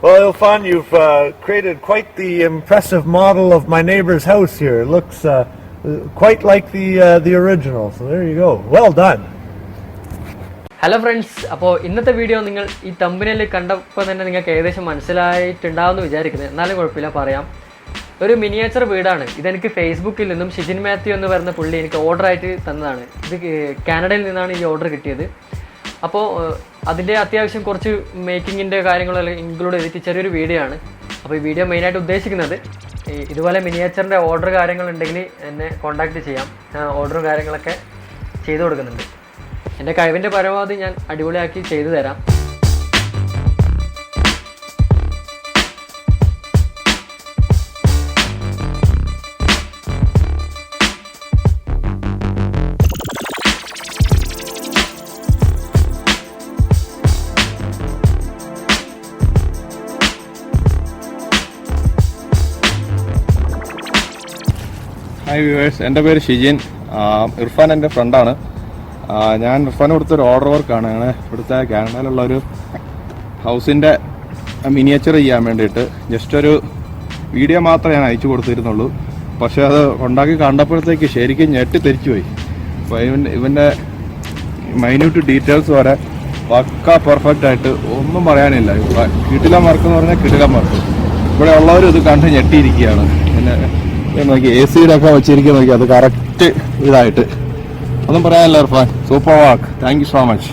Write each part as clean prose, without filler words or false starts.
Well, Irfan, you've created quite the impressive model of my neighbor's house here. It looks quite like the original. So there you go. Well done. Hello friends, അപ്പോൾ ഇന്നത്തെ video നിങ്ങൾ ഈ തമ്പനയിൽ കണ്ടപ്പോൾ തന്നെ നിങ്ങൾക്ക് ഏകദേശം മനസ്സിലായിട്ടുണ്ടാവുമെന്ന് വിചാരിക്കുന്നത്. എന്നാലും കുഴപ്പമില്ല, പറയാം. ഒരു മിനിയേച്ചർ വീടാണ്. ഇതെനിക്ക് ഫേസ്ബുക്കിൽ നിന്നും ഷിജിൻ മാത്യു എന്ന് പറയുന്ന പുള്ളി എനിക്ക് ഓർഡറായിട്ട് തന്നതാണ്. ഇത് കാനഡയിൽ നിന്നാണ് ഈ ഓർഡർ കിട്ടിയത്. അപ്പോൾ അതിൻ്റെ അത്യാവശ്യം കുറച്ച് മേക്കിങ്ങിൻ്റെ കാര്യങ്ങളെല്ലാം ഇൻക്ലൂഡ് ചെയ്തിട്ട് ചെറിയൊരു വീഡിയോ ആണ്. അപ്പോൾ ഈ വീഡിയോ മെയിനായിട്ട് ഉദ്ദേശിക്കുന്നത് ഇതുപോലെ മിനിയേച്ചറിൻ്റെ ഓർഡർ കാര്യങ്ങളുണ്ടെങ്കിൽ എന്നെ കോൺടാക്റ്റ് ചെയ്യാം. ഞാൻ ഓർഡറും കാര്യങ്ങളൊക്കെ ചെയ്തു കൊടുക്കുന്നുണ്ട്. എൻ്റെ കഴിവിൻ്റെ പരമാവധി ഞാൻ അടിപൊളിയാക്കി ചെയ്തു തരാം. ഹായ് വ്യൂവേഴ്സ്, എൻ്റെ പേര് ഷിജിൻ. ഇർഫാൻ എൻ്റെ ഫ്രണ്ടാണ്. ഞാൻ ഇർഫാൻ കൊടുത്തൊരു ഓർഡർ വർക്കാണ്. അങ്ങനെ ഇവിടുത്തെ കാനഡയിലുള്ളൊരു ഹൗസിൻ്റെ മിനിയേച്ചർ ചെയ്യാൻ വേണ്ടിയിട്ട് ജസ്റ്റ് ഒരു വീഡിയോ മാത്രമേ ഞാൻ അയച്ചു കൊടുത്തിരുന്നുള്ളൂ. പക്ഷേ അത് ഉണ്ടാക്കി കണ്ടപ്പോഴത്തേക്ക് ശരിക്കും ഞെട്ടി തിരിച്ചു പോയി. അപ്പോൾ ഇവൻ്റെ മൈന്യൂട്ട് ഡീറ്റെയിൽസ് വരെ പക്ക പെർഫെക്റ്റ് ആയിട്ട് ഒന്നും പറയാനില്ല. കിടിലം വർക്ക് എന്ന് പറഞ്ഞാൽ കിടിലം വർക്ക്. ഇവിടെ ഉള്ളവരും ഇത് കണ്ട് ഞെട്ടിയിരിക്കുകയാണ്. പിന്നെ നോക്കി AC-യുടെ ഒക്കെ വെച്ചിരിക്കുക നോക്കി, അത് കറക്റ്റ് ഇതായിട്ട് ഒന്നും പറയാനില്ല. Irfan, super work. Thank you so much.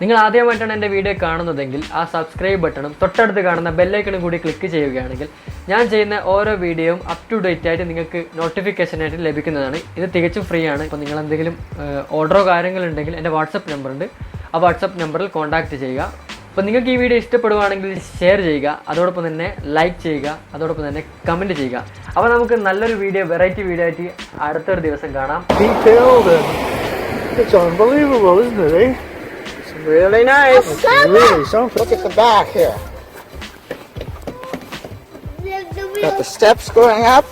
നിങ്ങൾ ആദ്യമായിട്ടാണ് എൻ്റെ വീഡിയോ കാണുന്നതെങ്കിൽ ആ സബ്സ്ക്രൈബ് ബട്ടണും തൊട്ടടുത്ത് കാണുന്ന ബെല്ലൈക്കണും കൂടി ക്ലിക്ക് ചെയ്യുകയാണെങ്കിൽ ഞാൻ ചെയ്യുന്ന ഓരോ വീഡിയോയും അപ് ടു ഡേറ്റ് ആയിട്ട് നിങ്ങൾക്ക് നോട്ടിഫിക്കേഷനായിട്ട് ലഭിക്കുന്നതാണ്. ഇത് തികച്ചും ഫ്രീ ആണ്. അപ്പോൾ നിങ്ങൾ എന്തെങ്കിലും ഓർഡറോ കാര്യങ്ങളുണ്ടെങ്കിൽ എൻ്റെ വാട്സപ്പ് നമ്പറുണ്ട്, ആ വാട്സപ്പ് നമ്പറിൽ കോൺടാക്റ്റ് ചെയ്യുക. അപ്പോൾ നിങ്ങൾക്ക് ഈ വീഡിയോ ഇഷ്ടപ്പെടുവാണെങ്കിൽ ഷെയർ ചെയ്യുക, അതോടൊപ്പം തന്നെ ലൈക്ക് ചെയ്യുക, അതോടൊപ്പം തന്നെ കമൻറ്റ് ചെയ്യുക. അപ്പോൾ നമുക്ക് നല്ലൊരു വീഡിയോ, വെറൈറ്റി വീഡിയോ ആയിട്ട് അടുത്തൊരു ദിവസം കാണാം. Detailed and it's unbelievable, isn't it, eh? Really nice. Really something. Look at the back here. Got the steps going up.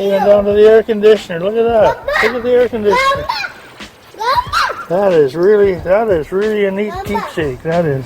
Even down to the air conditioner. Look at that. Look at the air conditioner. That is really a neat keepsake. That is.